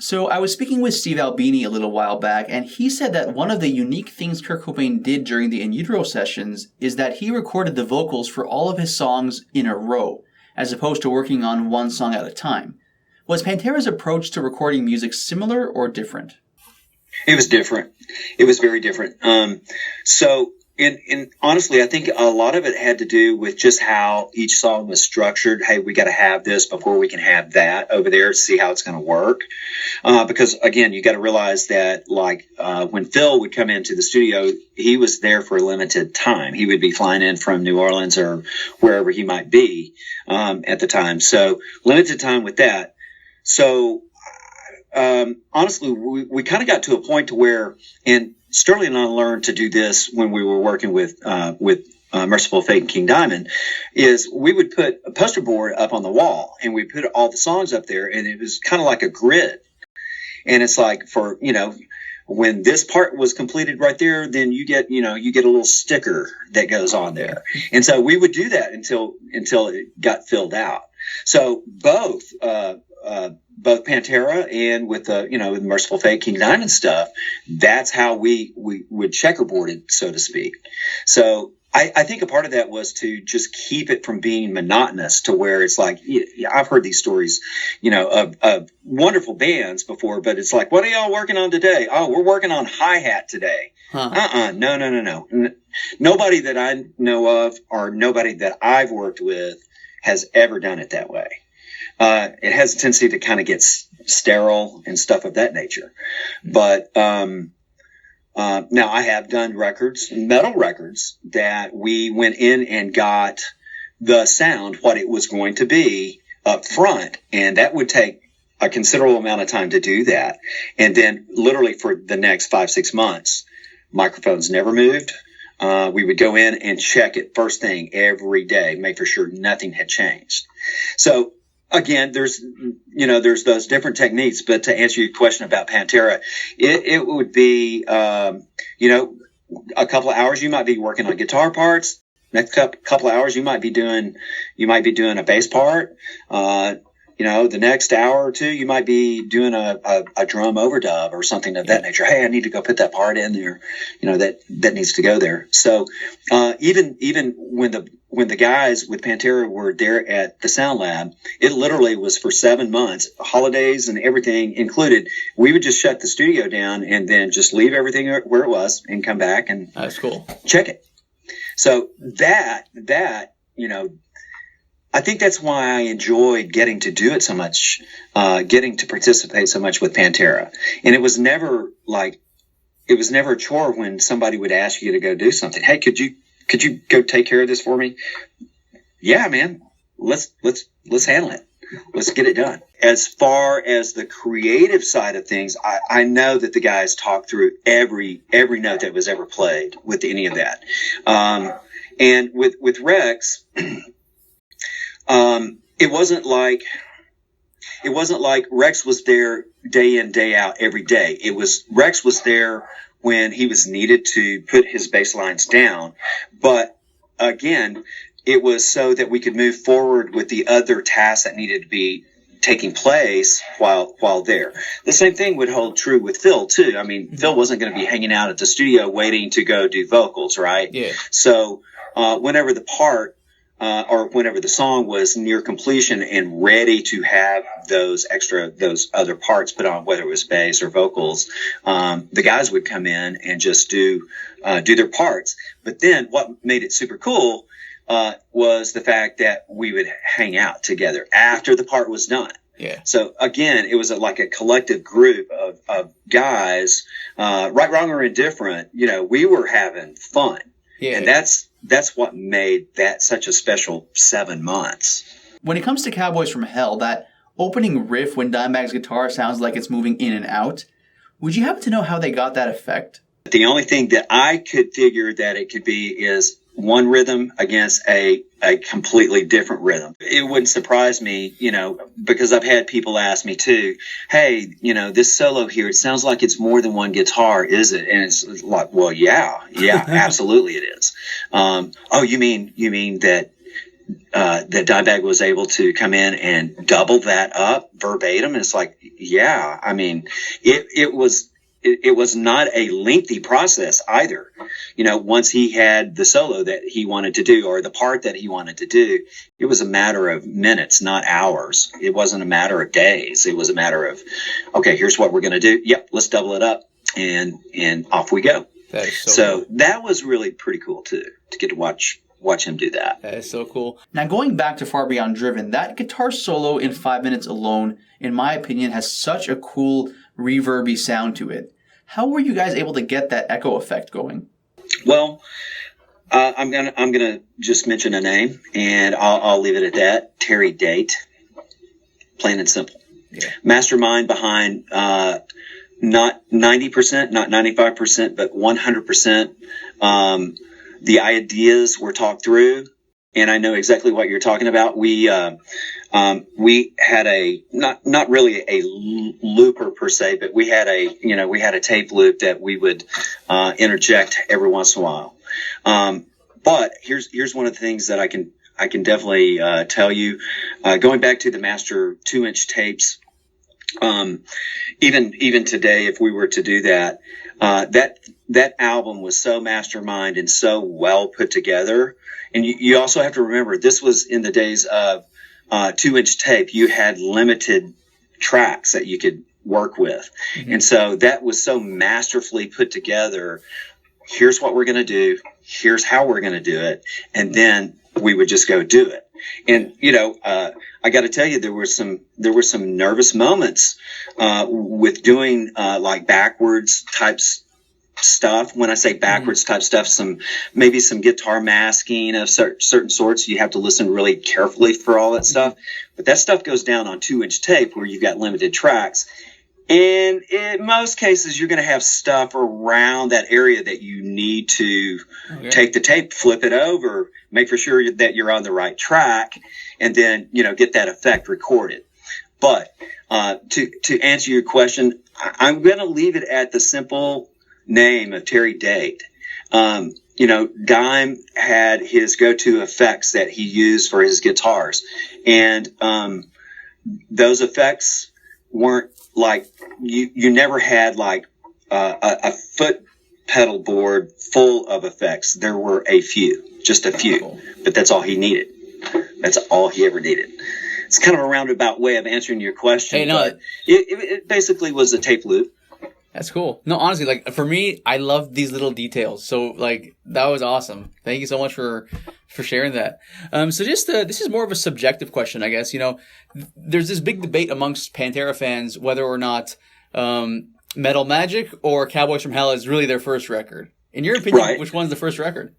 So I was speaking with Steve Albini a little while back, and he said that one of the unique things Kurt Cobain did during the In Utero sessions is that he recorded the vocals for all of his songs in a row, as opposed to working on one song at a time. Was Pantera's approach to recording music similar or different? It was different. It was very different. And honestly, I think a lot of it had to do with just how each song was structured. Hey, we got to have this before we can have that over there to see how it's going to work. Because again, you got to realize that when Phil would come into the studio, he was there for a limited time. He would be flying in from New Orleans or wherever he might be, at the time. So limited time with that. So, honestly, we kind of got to a point to where, and Sterling and I learned to do this when we were working with Merciful Fate and King Diamond, is we would put a poster board up on the wall and we put all the songs up there, and it was kind of like a grid. And it's like for, when this part was completed right there, then you get a little sticker that goes on there. And so we would do that until it got filled out. So both Pantera and with with Merciful Fate, King Diamond stuff, that's how we would checkerboard it, so to speak. So I think a part of that was to just keep it from being monotonous to where it's like, I've heard these stories, of wonderful bands before, but it's like, what are y'all working on today? Oh, we're working on hi-hat today. Huh. No. Nobody that I know of or nobody that I've worked with has ever done it that way. It has a tendency to kind of get sterile and stuff of that nature. But now I have done metal records, that we went in and got the sound, what it was going to be up front. And that would take a considerable amount of time to do that. And then literally for the next 5-6 months, microphones never moved. We would go in and check it first thing every day, make for sure nothing had changed. So again, there's those different techniques, but to answer your question about Pantera, it would be, a couple of hours you might be working on guitar parts. Next couple of hours you might be doing a bass part. The next hour or two you might be doing a drum overdub or something of that nature. Hey, I need to go put that part in there. That needs to go there. So, even when the guys with Pantera were there at the Sound Lab, it literally was for 7 months, holidays and everything included. We would just shut the studio down and then just leave everything where it was and come back and that's cool. Check it. So that I think that's why I enjoyed getting to do it so much, getting to participate so much with Pantera. And it was never a chore when somebody would ask you to go do something. Hey, could you go take care of this for me? Yeah, man, let's handle it. Let's get it done. As far as the creative side of things, I know that the guys talked through every note that was ever played with any of that. And with Rex, it wasn't like Rex was there day in, day out every day. Rex was there when he was needed to put his bass lines down. But again, it was so that we could move forward with the other tasks that needed to be taking place while there. The same thing would hold true with Phil too. I mean, Phil wasn't going to be hanging out at the studio waiting to go do vocals, right? Yeah. So, whenever the part, or whenever the song was near completion and ready to have those other parts put on, whether it was bass or vocals, the guys would come in and just do their parts. But then what made it super cool was the fact that we would hang out together after the part was done. Yeah. So again, it was like a collective group of guys, right, wrong, or indifferent. We were having fun. Yeah. And that's what made that such a special 7 months. When it comes to Cowboys From Hell, that opening riff when Dimebag's guitar sounds like it's moving in and out, would you happen to know how they got that effect? The only thing that I could figure that it could be is one rhythm against a completely different rhythm. It wouldn't surprise me, because I've had people ask me too, hey, this solo here, it sounds like it's more than one guitar, is it? And it's like, well, yeah, absolutely it is. Oh, you mean that that Dimebag was able to come in and double that up verbatim. And it's like, yeah, I mean, it was not a lengthy process either. Once he had the solo that he wanted to do, or the part that he wanted to do, it was a matter of minutes, not hours. It wasn't a matter of days. It was a matter of, okay, here's what we're going to do. Yep, let's double it up, and off we go. That is so cool. That was really pretty cool too, to get to watch him do that. That is so cool. Now, going back to Far Beyond Driven, that guitar solo in 5 minutes alone, in my opinion, has such a cool reverby sound to it. How were you guys able to get that echo effect going? Well, I'm gonna just mention a name, and I'll leave it at that. Terry Date, plain and simple. Yeah. Mastermind behind not 90%, not 95%, but 100%. The ideas were talked through, and I know exactly what you're talking about. We had a not really a looper per se, but we had a tape loop that we would interject every once in a while. But here's one of the things that I can definitely tell you. Going back to the master 2-inch tapes, even today, if we were to do that, that album was so mastermind and so well put together. And you also have to remember, this was in the days of 2-inch tape. You had limited tracks that you could work with. Mm-hmm. And so that was so masterfully put together. Here's what we're going to do. Here's how we're going to do it. And then we would just go do it. And, I got to tell you, there were some nervous moments, with doing, like backwards types stuff. When I say backwards type stuff, maybe some guitar masking of certain sorts. You have to listen really carefully for all that stuff. But that stuff goes down on 2-inch tape where you've got limited tracks. And in most cases, you're going to have stuff around that area that you need to take the tape, flip it over, make for sure that you're on the right track, and then, get that effect recorded. But to answer your question, I'm going to leave it at the simple name of Terry Date. Dime had his go-to effects that he used for his guitars. And those effects weren't like, you never had like a foot pedal board full of effects. There were just a few, but that's all he needed. That's all he ever needed. It's kind of a roundabout way of answering your question. Hey, no, but it basically was a tape loop. That's cool. No, honestly, like for me, I love these little details. So like that was awesome. Thank you so much for sharing that. So just this is more of a subjective question, I guess. There's this big debate amongst Pantera fans whether or not Metal Magic or Cowboys From Hell is really their first record. In your opinion, right, which one's the first record?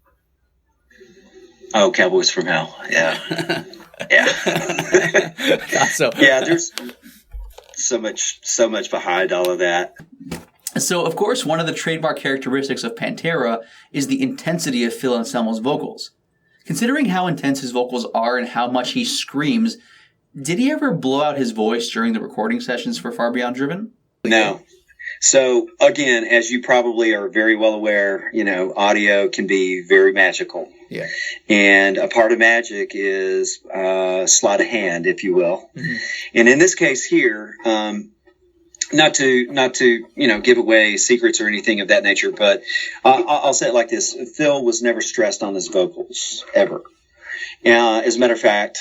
Oh, Cowboys From Hell. Yeah. Yeah. So. Yeah, there's so much behind all of that. So, of course, one of the trademark characteristics of Pantera is the intensity of Phil Anselmo's vocals. Considering how intense his vocals are and how much he screams, did he ever blow out his voice during the recording sessions for Far Beyond Driven? No. So, again, as you probably are very well aware, audio can be very magical. Yeah. And a part of magic is sleight of hand, if you will. Mm-hmm. And in this case here, not to give away secrets or anything of that nature, but I'll say it like this: Phil was never stressed on his vocals ever. As a matter of fact,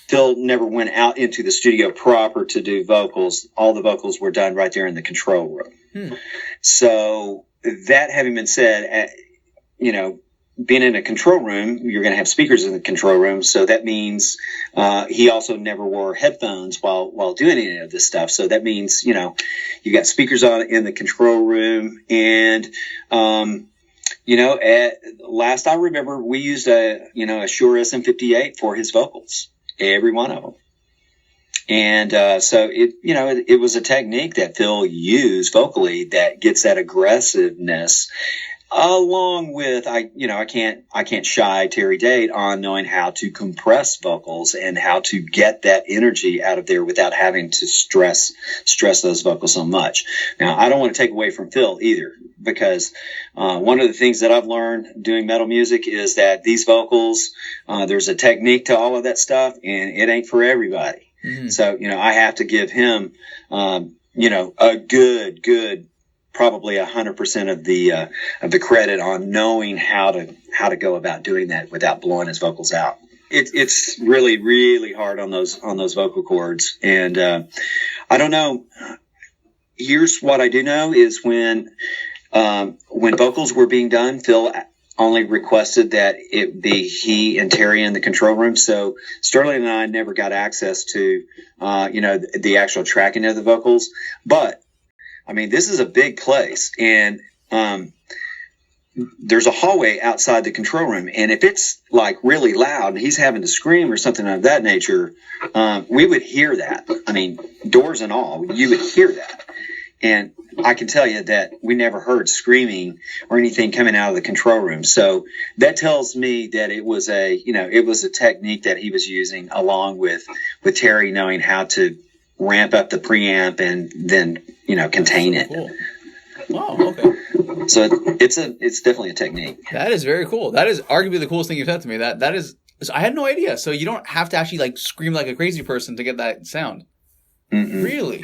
Phil never went out into the studio proper to do vocals. All the vocals were done right there in the control room. So that having been said, being in a control room, you're going to have speakers in the control room. So that means he also never wore headphones while doing any of this stuff. So that means, you got speakers on in the control room. And, at last I remember, we used a Shure SM58 for his vocals, every one of them. And so it was a technique that Phil used vocally that gets that aggressiveness, along with I can't shy Terry Date on knowing how to compress vocals and how to get that energy out of there without having to stress those vocals so much. Now, I don't want to take away from Phil either. because one of the things that I've learned doing metal music is that these vocals, there's a technique to all of that stuff, and it ain't for everybody. Mm-hmm. So, I have to give him, a good, probably 100% of the credit on knowing how to go about doing that without blowing his vocals out. It's really, really hard on those vocal cords. And, I don't know. Here's what I do know is when vocals were being done, Phil only requested that it be he and Terry in the control room. So Sterling and I never got access to, the actual tracking of the vocals. But I mean, this is a big place, and there's a hallway outside the control room. And if it's like really loud and he's having to scream or something of that nature, we would hear that. I mean, doors and all, you would hear that. And I can tell you that we never heard screaming or anything coming out of the control room. So that tells me that it was a technique that he was using, along with Terry knowing how to ramp up the preamp and then, contain it. Cool. Wow. Okay. So it's definitely a technique. That is very cool. That is arguably the coolest thing you've said to me. That is, I had no idea. So you don't have to actually like scream like a crazy person to get that sound. Mm-mm. Really?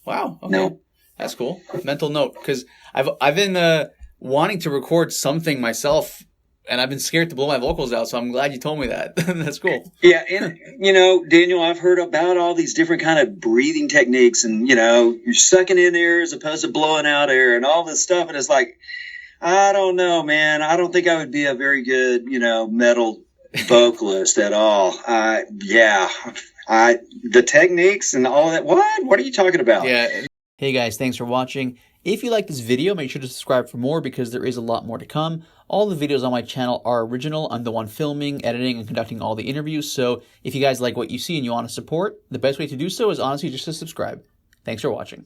Wow. Okay. No. That's cool. Mental note, because I've been wanting to record something myself, and I've been scared to blow my vocals out. So I'm glad you told me that. That's cool. Yeah, and Daniel, I've heard about all these different kind of breathing techniques, and you're sucking in air as opposed to blowing out air, and all this stuff. And it's like, I don't know, man. I don't think I would be a very good, metal vocalist at all. The techniques and all that. What are you talking about? Yeah. Hey guys, thanks for watching. If you like this video, make sure to subscribe for more, because there is a lot more to come. All the videos on my channel are original. I'm the one filming, editing, and conducting all the interviews. So if you guys like what you see and you want to support, the best way to do so is honestly just to subscribe. Thanks for watching.